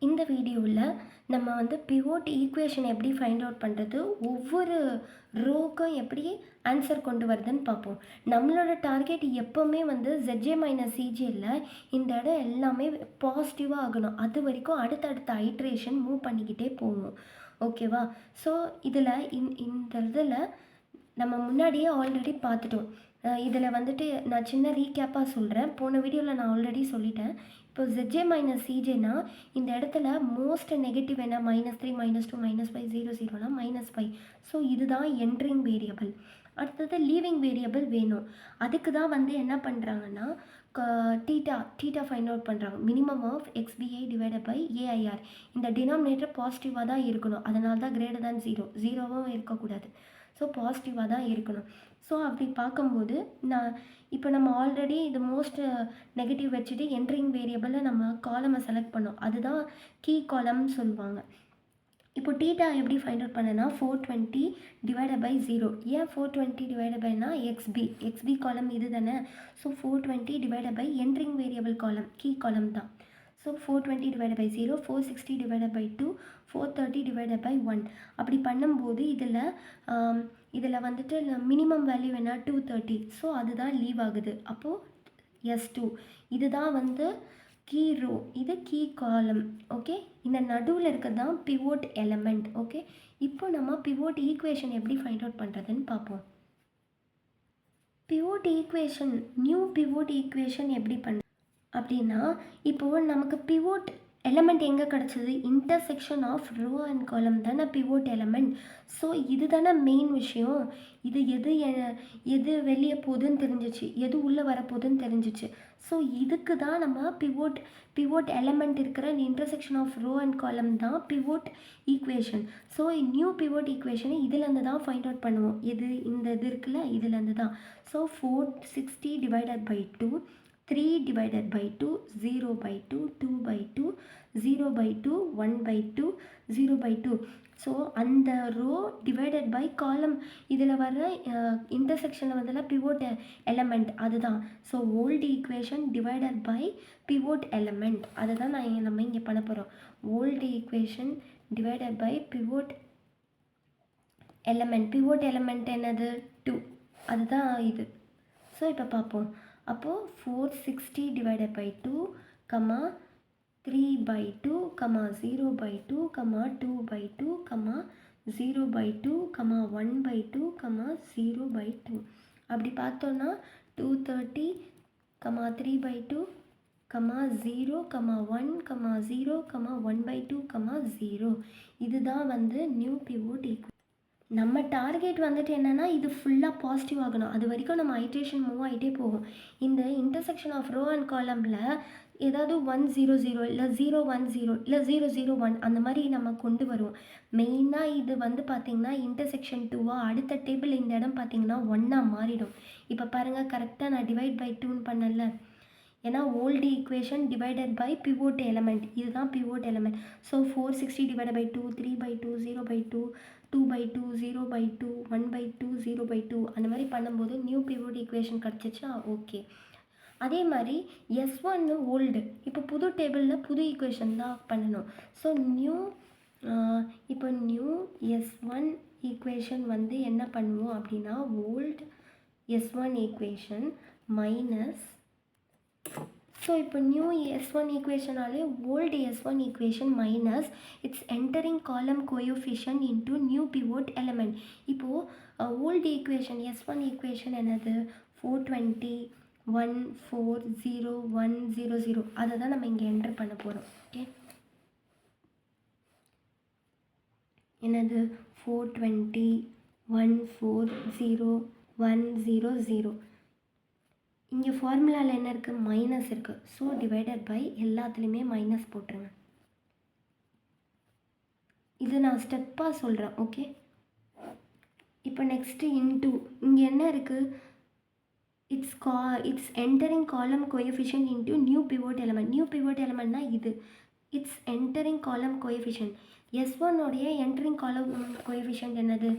இந்த வீடியோவில் நம்ம வந்து பிவோட் ஈக்குவேஷன் எப்படி ஃபைண்ட் அவுட் பண்ணுறது, ஒவ்வொரு ரோக்கும் எப்படி ஆன்சர் கொண்டு வருதுன்னு பார்ப்போம். நம்மளோட டார்கெட் எப்போவுமே வந்து ZJ மைனஸ் CJயில் இந்த இடம் எல்லாமே பாசிட்டிவாக ஆகணும். அது வரைக்கும் அடுத்தடுத்த ஐட்ரேஷன் மூவ் பண்ணிக்கிட்டே போவோம். ஓகேவா? ஸோ இதில் இந்த இதில் நம்ம முன்னாடியே ஆல்ரெடி பார்த்துட்டோம். இதில் வந்துட்டு நான் சின்ன ரீகேப்பாக சொல்கிறேன். போன வீடியோவில் நான் ஆல்ரெடி சொல்லிட்டேன். இப்போ ZJ மைனஸ் CJனா இந்த இடத்துல மோஸ்ட் நெகட்டிவ் என்ன, -3 -2 -5 0 0னா -5. ஸோ இதுதான் என்ட்ரிங் வேரியபிள். அடுத்தது லீவிங் வேரியபிள் வேணும். அதுக்கு தான் வந்து என்ன பண்ணுறாங்கன்னா டீட்டா ஃபைண்ட் அவுட் பண்ணுறாங்க. Minimum of XBI divided by AIR. இந்த டினாமினேட்டர் பாசிட்டிவாக தான் இருக்கணும். அதனால தான் கிரேட்டர் தேன் 0 0வும் இருக்கக்கூடாது. ஸோ பாசிட்டிவாக தான் இருக்கணும். ஸோ அப்படி பார்க்கும்போது இப்போ நம்ம ஆல்ரெடி இது மோஸ்ட் நெகட்டிவ் வச்சுட்டு என்ட்ரிங் வேரியபிளில் நம்ம காலமை செலக்ட் பண்ணோம். அதுதான் கீ காலம்னு சொல்லுவாங்க. இப்போ டீட்டா எப்படி ஃபைண்ட் அவுட் பண்ணனா 420 டிவைடட் பை 0. ஏன் 420 டிவைடட் பைனா XB காலம் இது தானே. So 420 divided by entering variable column key column தான். So 420 divided by 0, 460 divided by 2, 430 divided by 1. அப்படி பண்ணும்போது இதில் வந்துட்டு மினிமம் வேல்யூ என்ன 230. ஸோ அதுதான் லீவ் ஆகுது. அப்போது S2 இதுதான் வந்து கீ ரோ, இது கீ காலம். ஓகே, இந்த நடுவில் இருக்கிறது தான் பிவோட் எலமெண்ட். ஓகே, இப்போ நம்ம பிவோட் ஈக்குவேஷன் எப்படி ஃபைண்ட் அவுட் பண்ணுறதுன்னு பார்ப்போம். Pivot equation, new pivot equation எப்படி பண்ண அப்படின்னா, இப்போது நமக்கு பிவோட் எலமெண்ட் எங்கே கிடச்சிது, இன்டர்செக்ஷன் ஆஃப் ரோ அண்ட் காலம் தானே பிவோட் எலமெண்ட். ஸோ இது தானே மெயின் விஷயம். இது எது வெளியே போகுதுன்னு தெரிஞ்சிச்சு, எது உள்ளே வரப்போகுதுன்னு தெரிஞ்சிச்சு. ஸோ இதுக்கு தான் நம்ம பிவோட் எலமெண்ட் இருக்கிற intersection of row and column தான் pivot equation. So new pivot ஈக்குவேஷனை இதுலேருந்து தான் ஃபைண்ட் அவுட் பண்ணுவோம். இந்த இது இருக்குல்ல, இதுலேருந்து தான். So 460 divided by 2, 3 divided by 2, 0 by 2, 2 by 2, 0 by 2, 1 by 2, 0 by 2. So அந்த ரோ டிவைடட் பை காலம், இதில் வர இன்டர்செக்ஷனில் வந்து பிவோட் எலமெண்ட் அதுதான். So old equation divided by pivot element, அதுதான் நம்ம இங்கே பண்ண போகிறோம். Old equation divided by pivot element என்னது 2, அதுதான் இது. ஸோ இப்போ பார்ப்போம். அப்போது 460 divided by 2, 3 by 2, 0 by 2, 2 by 2, 0 by 2, 1 by 2, 0 by 2. அப்படி பார்த்தோன்னா 230, 3 by 2, 0, 1, 0, 1 by 2, 0. இதுதான் வந்து நியூ பிவோட் ஈக்குவேஷன். நம்ம டார்கெட் வந்துட்டு என்னென்னா இது ஃபுல்லாக பாசிட்டிவ் ஆகணும். அது வரைக்கும் நம்ம ஐட்ரேஷன் மூவ் ஆகிட்டே போகும். இந்த இன்டர்செக்ஷன் ஆஃப் ரோ அண்ட் காலமில் ஏதாவது 100 இல்லை 010 இல்லை 001 அந்த மாதிரி நம்ம கொண்டு வருவோம். மெயினாக இது வந்து பார்த்திங்கன்னா இன்டர்செக்ஷன் 2வாக அடுத்த டேபிள் இந்த இடம் பார்த்திங்கன்னா 1ஆக மாறிடும். இப்போ பாருங்கள், கரெக்டாக நான் டிவைட் பை 2ன்னு பண்ணல. ஏன்னா old equation divided by pivot element, இதுதான் pivot element. So 460 divided by 2, 3 by 2, 0 by 2, 2 by 2, 0 by 2, 1 by 2, 0 by 2 அந்த மாதிரி பண்ணும்போது நியூ பிவோட் ஈக்குவேஷன் கிடச்சிச்சா. ஓகே, அதே மாதிரி S1 ஓல்டு, இப்போ புது டேபிளில் புது ஈக்குவேஷன் தான் பண்ணணும். ஸோ இப்போ நியூ S1 ஈக்குவேஷன் வந்து என்ன பண்ணுவோம் அப்படின்னா, old S1 equation minus. So இப்போ நியூ S1 ஈக்குவேஷனாலே old S1 equation minus it's entering column coefficient into new pivot element. இப்போது ஓல்டு ஈக்குவேஷன் S1 ஈக்குவேஷன் என்னது 420, 1 4 0 1 0 0. அதை தான் நம்ம இங்கே என்டர் பண்ண போகிறோம். ஓகே, என்னது 420, 1 4 0 1 0 0. இங்கே ஃபார்முலாவில் என்ன இருக்குது, மைனஸ் இருக்குது. ஸோ டிவைடட் பை எல்லாத்துலேயுமே மைனஸ் போட்டுருங்க. இது நான் ஸ்டெப்பாக சொல்கிறேன். ஓகே, இப்போ நெக்ஸ்ட்டு இன்டூ, இங்கே என்ன இருக்குது, it's entering column coefficient into new pivot element. New pivot எலமெண்ட்னா இது it's entering column coefficient. S1 உடைய என்டரிங் காலம் கோஎஃபிஷியன்ட் என்னது,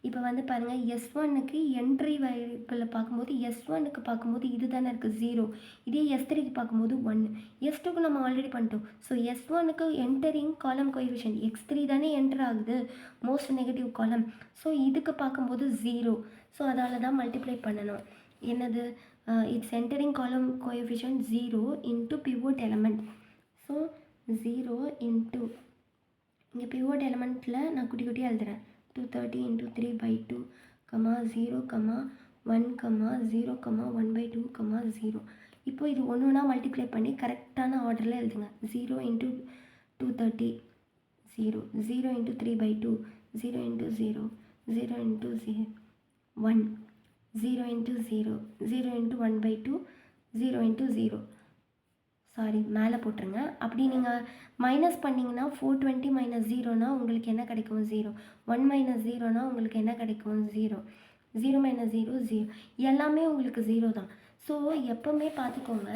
இப்போ வந்து பாருங்கள், S1க்கு என்ட்ரி வேரியபிளில் பார்க்கும்போது S1க்கு பார்க்கும்போது இது தானே இருக்குது 0. இதே S3க்கு பார்க்கும்போது 1. S2க்கு நம்ம ஆல்ரெடி பண்ணிட்டோம். So S1க்கு entering column coefficient X3 தானே என்டர் ஆகுது, மோஸ்ட் நெகட்டிவ் காலம். ஸோ இதுக்கு பார்க்கும்போது 0. ஸோ அதால் தான் மல்டிப்ளை பண்ணணும். என்னது, it's entering column coefficient 0 into pivot element. So 0 into இங்கே பிவோட் எலமெண்ட்டில் நான் குட்டி குட்டியாக எழுதுகிறேன். 230 into 3 by 2, 0, 1, 0, 1/2, 0. இப்போ இது ஒன்று ஒன்றா மல்டிப்ளை பண்ணி கரெக்டான ஆர்டரில் எழுதுங்க. 0 into 230, 0, 0 into 3 by 2, 0 into 0, 0 into 0, 1, 0 into 0, 0 into 1/2, 0 into 0. Sorry, மேலே போட்டுருங்க. அப்படி நீங்கள் மைனஸ் பண்ணிங்கன்னா 420 மைனஸ் 0னா உங்களுக்கு என்ன கிடைக்கும், 0. 1 மைனஸ் 0னா உங்களுக்கு என்ன கிடைக்கும், 0. 0 மைனஸ் 0, 0. எல்லாமே உங்களுக்கு 0 தான். ஸோ எப்போவுமே பார்த்துக்கோங்க,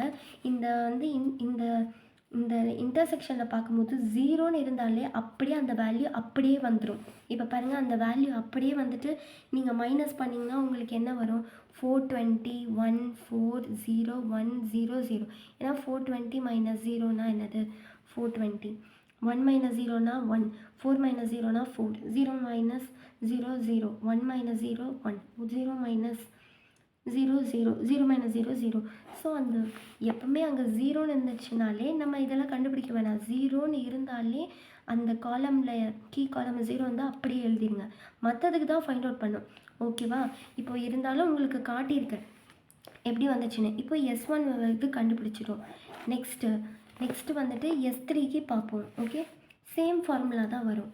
இந்த வந்து இந்த இந்த இன்டர்செக்ஷனில் பார்க்கும்போது 0ன்னு இருந்தாலே அப்படியே அந்த வேல்யூ அப்படியே வந்துடும். இப்போ பாருங்கள், அந்த வேல்யூ அப்படியே வந்துட்டு நீங்கள் மைனஸ் பண்ணிங்கன்னா உங்களுக்கு என்ன வரும், 420, 1, 4, 0, 1, 0, 0. ஏன்னா 420 மைனஸ் 0னா என்னது, 420. 1 மைனஸ் 0னா 1, 4 மைனஸ் 0னா 4, 0 minus 0, 0, 1 minus 0, 1, 0 minus 0, 0, 0 minus 0, 0. So அந்த எப்போவுமே அங்கே 0ன்னு இருந்துச்சுனாலே நம்ம இதெல்லாம் கண்டுபிடிக்க வேணாம். 0ன்னு இருந்தாலே அந்த காலமில் கீ காலம் 0 இருந்தால் அப்படியே எழுதிடுங்க. மற்றதுக்கு தான் ஃபைண்ட் அவுட் பண்ணும். ஓகேவா? இப்போ இருந்தாலும் உங்களுக்கு காட்டியிருக்கேன் எப்படி வந்துச்சுன்னு. இப்போ S1 இது கண்டுபிடிச்சிடும். நெக்ஸ்ட்டு வந்துட்டு S3க்கு பார்ப்போம். ஓகே, சேம் ஃபார்முலா தான் வரும்.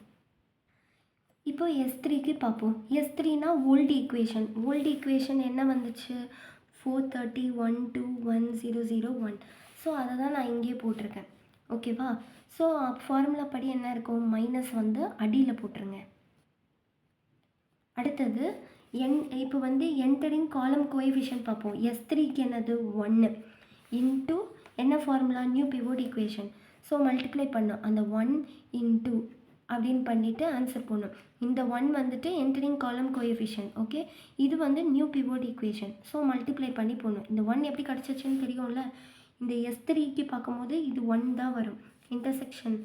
இப்போ S3க்கு பார்ப்போம். S3னா ஓல்டு ஈக்குவேஷன் என்ன வந்துச்சு, 430, 1, 2, 1, 0, 0, 1. ஸோ அதை தான் நான் இங்கே போட்டிருக்கேன். ஓகேவா? ஸோ ஃபார்முலா படி என்ன இருக்கும், மைனஸ் வந்து அடியில் போட்டுருங்க. அடுத்தது இப்போ வந்து என்டரிங் காலம் கோஎஃபிஷியன்ட் பார்ப்போம். S3க்கு என்னது, 1 இன்ட்டு என்ன formula, new pivot equation. So multiply பண்ணோம், அந்த 1 இன்ட்டு அப்படின்னு பண்ணிவிட்டு ஆன்சர் போடணும். இந்த 1 வந்துட்டு என்டரிங் காலம் கோஎஃபிஷியன்ட். ஓகே, இது வந்து new pivot equation. So multiply பண்ணி போடணும். இந்த 1 எப்படி கிடச்சிச்சுன்னு தெரியும்ல. இந்த S3க்கு பார்க்கும்போது இது 1 தான் வரும். இன்டர்செக்ஷன்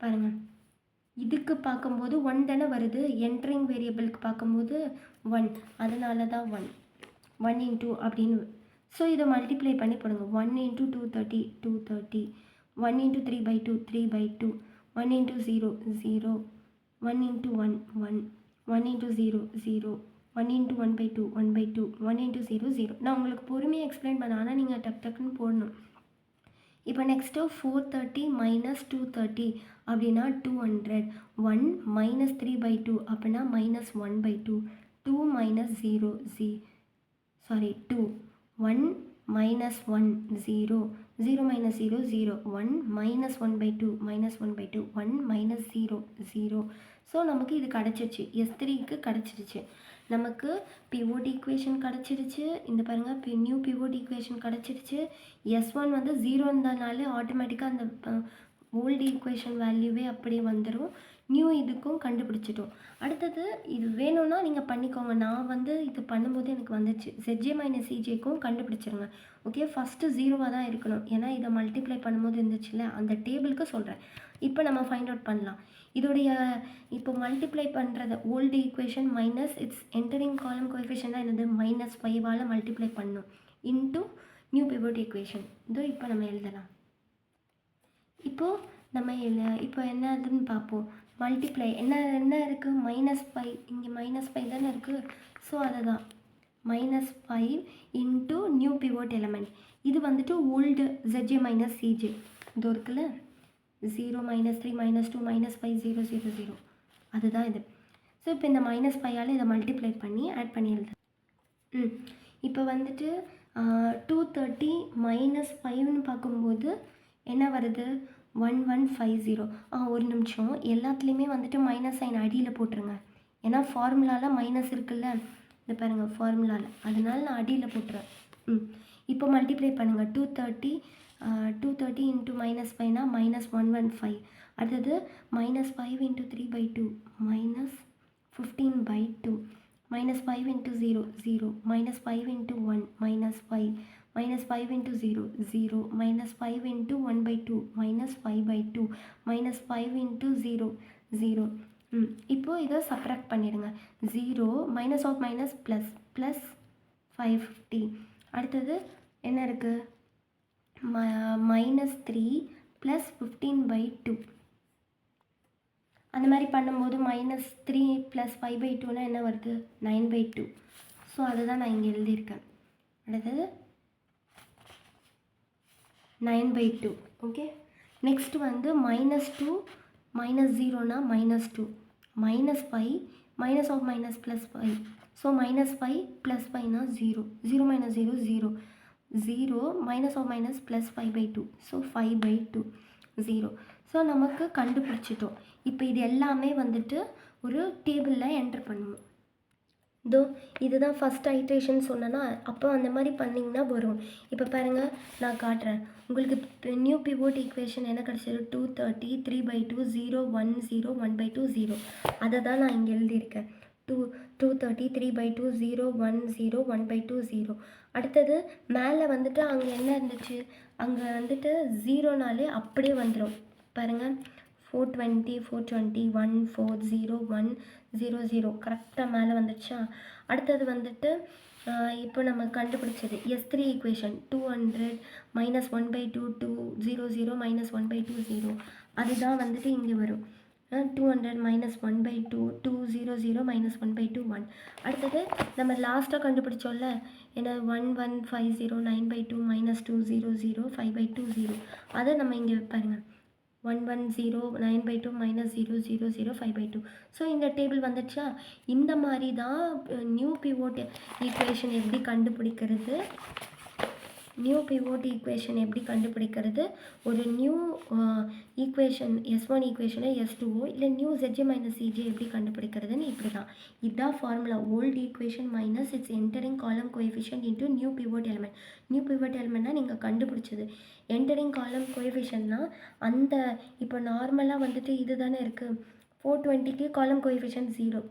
பாருங்கள், இதுக்கு பார்க்கும்போது 1 தானே வருது, என்ட்ரிங் வேரியபிளுக்கு பார்க்கும்போது 1, அதனால தான் 1 இன்ட்டு அப்படின்னு. ஸோ இதை மல்டிப்ளை பண்ணி போடுங்க. 1 into 230, 230, 1 into 3 by 2, 3 by 2, 1 into 0, 0, 1 into 1, 1, 1 into 0, 0, 1 into 1/2, 1/2, 1 into 0, 0. நான் உங்களுக்கு பொறுமையாக எக்ஸ்பிளைன் பண்ண, ஆனால் நீங்கள் டக்குன்னு போடணும். இப்போ நெக்ஸ்ட்டு 430 மைனஸ் 230 அப்படின்னா 200, 1 மைனஸ் 3/2 அப்படின்னா minus 1/2, 2 minus 0, 2, 1 minus 1, 0, 0 minus 0, 0, 1 minus 1/2, minus 1/2, 1 minus 0, 0. So நமக்கு இது கிடச்சிருச்சு, S3க்கு கிடச்சிருச்சு. நமக்கு பிவோட் ஈக்குவேஷன் கிடச்சிருச்சு. இந்த பாருங்கள், நியூ பிவோட் ஈக்குவேஷன் கிடச்சிருச்சு. S1 வந்து 0 இருந்தனாலே ஆட்டோமேட்டிக்காக அந்த ஓல்டு ஈக்குவேஷன் வேல்யூவே அப்படியே வந்துடும். நியூ இதுக்கும் கண்டுபிடிச்சிட்டோம். அடுத்தது இது வேணும்னா நீங்கள் பண்ணிக்கோங்க. நான் வந்து இது பண்ணும்போது எனக்கு வந்துச்சு. ZJ மைனஸ் CJக்கும் கண்டுபிடிச்சிருங்க. ஓகே, ஃபஸ்ட்டு 0வாக தான் இருக்கணும், ஏன்னா இதை மல்டிப்ளை பண்ணும்போது இருந்துச்சுல்ல, அந்த டேபிளுக்கு சொல்கிறேன். இப்போ நம்ம ஃபைண்ட் அவுட் பண்ணலாம். இதோடைய இப்போ மல்டிப்ளை பண்ணுறது old equation minus it's entering column coefficient தான் என்னது, -5ஆல் மல்டிப்ளை பண்ணணும் இன்ட்டு நியூ பிவோட் ஈக்குவேஷன். இதோ இப்போ நம்ம எழுதலாம். இப்போது நம்ம இப்போ என்னதுன்னு பார்ப்போம். மல்டிப்ளை என்ன இருக்குது, -5, இங்கே -5 தானே இருக்குது. ஸோ அதை தான் -5 இன்ட்டு நியூ பிவோட் எலமெண்ட். இது வந்துட்டு ஓல்டு ZJ மைனஸ் CJ. இது இருக்குல்ல, 0, -3, -2, -5, 0, 0, 0, அதுதான் இது. ஸோ இப்போ இந்த -5ஆல் இதை மல்டிப்ளை பண்ணி ஆட் பண்ணி எழுது. இப்போ வந்துட்டு 230 -5ன்னு பார்க்கும்போது என்ன வருது, 1150. ஒரு நிமிஷம், எல்லாத்துலேயுமே வந்துட்டு மைனஸ் சைன் அடியில் போட்டுருங்க. ஏன்னா ஃபார்முலாவில் மைனஸ் இருக்குல்ல, இந்த பாருங்கள் ஃபார்முலாவில், அதனால நான் அடியில் போட்டுறேன். இப்போ மல்டிப்ளை பண்ணுங்கள். 230 இன்ட்டு -5னா -115. அடுத்தது -5 into 3/2 -15/2. minus 5 into 0, 0, minus 5 into 1, minus 5, minus 5 into 0, 0, minus 5 into 1 by 2, minus 5 by 2, minus 5 into 0, 0. இப்போ இதை சப்ராக்ட் பண்ணிடுங்க. 0 minus of minus plus plus 550. அடுத்தது என்ன இருக்குது? minus 3 plus 15 by 2. அந்த மாதிரி பண்ணும்போது minus 3 plus 5 by 2னா என்ன வருது? 9 by 2. ஸோ அதுதான் நான் இங்கே எழுதியிருக்கேன். அடுத்தது 9 by 2. ஓகே, நெக்ஸ்ட் வந்து minus 2 minus 0னா minus 2, minus 5 minus of minus plus 5. So minus 5 plus 5னா 0, 0 minus 0 0, 0 minus of minus plus 5 by 2. So 5 by 2, 0. So நமக்கு கண்டுபிடிச்சிட்டோம். இப்போ இது எல்லாமே வந்துட்டு ஒரு டேபிளில் என்டர் பண்ணுவோம். இதோ இதுதான் ஃபஸ்ட் ஐட்ரேஷன் சொன்னேன்னா, அப்போ அந்த மாதிரி பண்ணிங்கன்னா வரும். இப்போ பாருங்கள், நான் காட்டுறேன் உங்களுக்கு. நியூ பிவோட் ஈக்குவேஷன் என்ன கிடச்சிது? 230, 3 by 2, 0 1 0, 1 by 2 0. அதை தான் நான் இங்கே எழுதியிருக்கேன். 230, 3 by 2, 0 1 0, 1 by 2 0. அடுத்தது மேலே வந்துட்டு அங்கே என்ன இருந்துச்சு? அங்கே வந்துட்டு 0னாலே அப்படியே வந்துடும். பாருங்கள், 420, 420, 1 4 0 1 0 0 கரெக்டாக மேலே வந்துடுச்சா? அடுத்தது வந்துட்டு இப்போ நம்ம கண்டுபிடிச்சது S3 equation 200 minus 1 by 2 2 0 0 minus 1 by 2 0. அதுதான் வந்துட்டு இங்கே வரும். 200 minus 1 by 2 2 0 0 minus 1 by 2 1. அடுத்தது நம்ம லாஸ்ட்டாக கண்டுபிடிச்சோம்ல, ஏன்னா 1 1 5 0 9 by 2 minus 2 0 0 5 by 2 0. அதை நம்ம இங்கே பாருங்கள், 1 1 0 9 by 2 minus 0 0 0 5 by 2. ஸோ இந்த டேபிள் வந்துச்சா? இந்த மாதிரி தான் நியூ பிவோட் ஈக்குவேஷன் எப்படி கண்டுபிடிக்கிறது, ஒரு நியூ ஈக்குவேஷன் S1 ஈக்குவேஷனை S2ஓ இல்லை நியூ ZJ மைனஸ் CJ எப்படி கண்டுபிடிக்கிறதுன்னு இப்படி தான். இதுதான் formula. Old equation minus it's entering column coefficient into new pivot element. New pivot எலிமெண்ட்னா நீங்கள் கண்டுபிடிச்சது. என்டரிங் காலம் கோஎஃபிஷியன்ட்னா அந்த இப்போ நார்மலாக வந்துட்டு இது தானே இருக்குது. 420க்கு காலம் கோஎஃபிஷியன்ட் 0,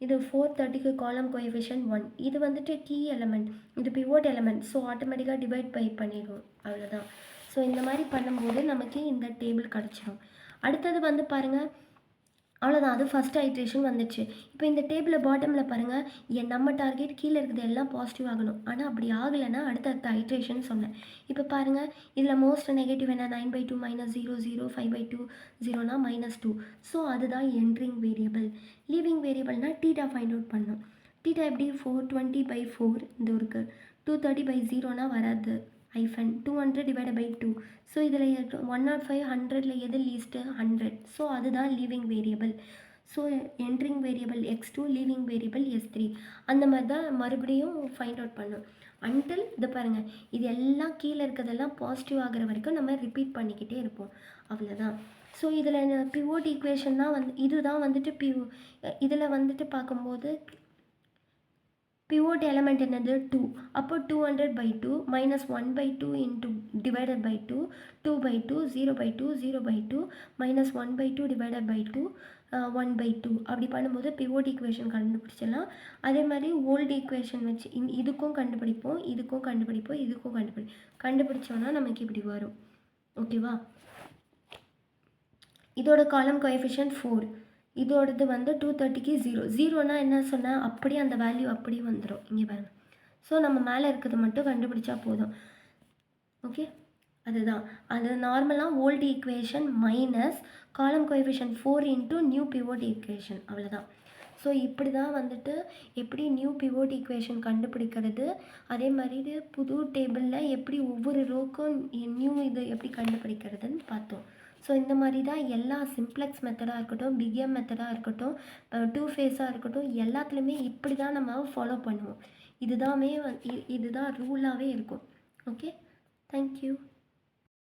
இது 430க்கு காலம் கோஎஃபிஷியன்ட் 1. இது வந்துட்டு கீ எலமெண்ட், இது பிவோட் எலமெண்ட். ஸோ ஆட்டோமேட்டிக்காக டிவைட் பை பண்ணிடுவோம், அவ்வளோதான். ஸோ இந்த மாதிரி பண்ணும்போது நமக்கு இந்த டேபிள் கிடச்சிடும். அடுத்தது வந்து பாருங்கள், அவ்வளோதான். அது ஃபஸ்ட் ஐட்ரேஷன் வந்துச்சு. இப்போ இந்த டேபிளில் பாட்டமில் பாருங்கள், நம்ம டார்கெட் கீழே இருக்கிறது எல்லாம் பாசிட்டிவ் ஆகணும். ஆனால் அப்படி ஆகலைன்னா அடுத்த ஐட்ரேஷன் சொன்னேன். இப்போ பாருங்கள், இதில் மோஸ்ட் நெகட்டிவ் என்ன? 9 by 2 minus 0 0 5 by 2 0னா -2. ஸோ அதுதான் என்ட்ரிங் வேரியபிள். லீவிங் வேரியபிள்னால் டீட்டா ஃபைண்ட் அவுட் பண்ணணும். டீட்டா எப்படி? 420 by 4 இந்த இருக்குது. 230 by 0னா வராது, ஐஃபன் 200 divided by 2. ஸோ இதில் 105 100ல் எது லீஸ்ட்டு? 100. ஸோ அதுதான் leaving variable. So entering variable x2, leaving variable S3. அந்த மாதிரி தான் மறுபடியும் ஃபைண்ட் அவுட் பண்ணணும். அன்டில் இது பாருங்கள், இது எல்லாம் கீழே இருக்கிறதெல்லாம் பாசிட்டிவ் ஆகிற வரைக்கும் நம்ம ரிப்பீட் பண்ணிக்கிட்டே இருப்போம், அவ்வளோதான். ஸோ இதில் பிவோட் ஈக்குவேஷன் தான் இதுதான் வந்துட்டு இதில் வந்துட்டு பார்க்கும்போது பிவோட் எலமெண்ட் என்னது? 2. அப்போ 200 by 2 minus 1 by 2 into divided by 2, 2 by 2 0 by 2 0 by 2 minus 1 by 2 divided by 2 1 by 2. அப்படி பண்ணும்போது பிவோட் ஈக்குவேஷன் கண்டுபிடிச்சிடலாம். அதே மாதிரி ஓல்டு ஈக்குவேஷன் வச்சு இதுக்கும் கண்டுபிடிச்சோன்னா நமக்கு இப்படி வரும். ஓகேவா? இதோட காலம் கோஎஃபிஷியன்ட் 4. இதோடது வந்து 230க்கு 0. 0னா என்ன சொன்னால் அப்படியே அந்த வேல்யூ அப்படியே வந்துடும். இங்கே பாருங்கள். ஸோ நம்ம மேலே இருக்கிறது மட்டும் கண்டுபிடிச்சா போதும். ஓகே, அதுதான். அது நார்மலாக ஓல்டு ஈக்குவேஷன் மைனஸ் காலம் coefficient 4 into new pivot equation, அவ்வளோதான். ஸோ இப்படி தான் வந்துட்டு எப்படி நியூ பிவோட் ஈக்குவேஷன் கண்டுபிடிக்கிறது, அதே மாதிரி புது டேபிளில் எப்படி ஒவ்வொரு ரோக்கும் நியூ இது எப்படி கண்டுபிடிக்கிறதுன்னு பார்த்தோம். ஸோ இந்த மாதிரி தான் எல்லா சிம்ப்ளெக்ஸ் மெத்தடாக இருக்கட்டும், பிகிஎம் மெத்தடாக இருக்கட்டும், 2 ஃபேஸாக இருக்கட்டும், எல்லாத்துலேயுமே இப்படி தான் நம்ம ஃபாலோ பண்ணுவோம். இதுதான் ரூலாகவே இருக்கும். Okay, thank you.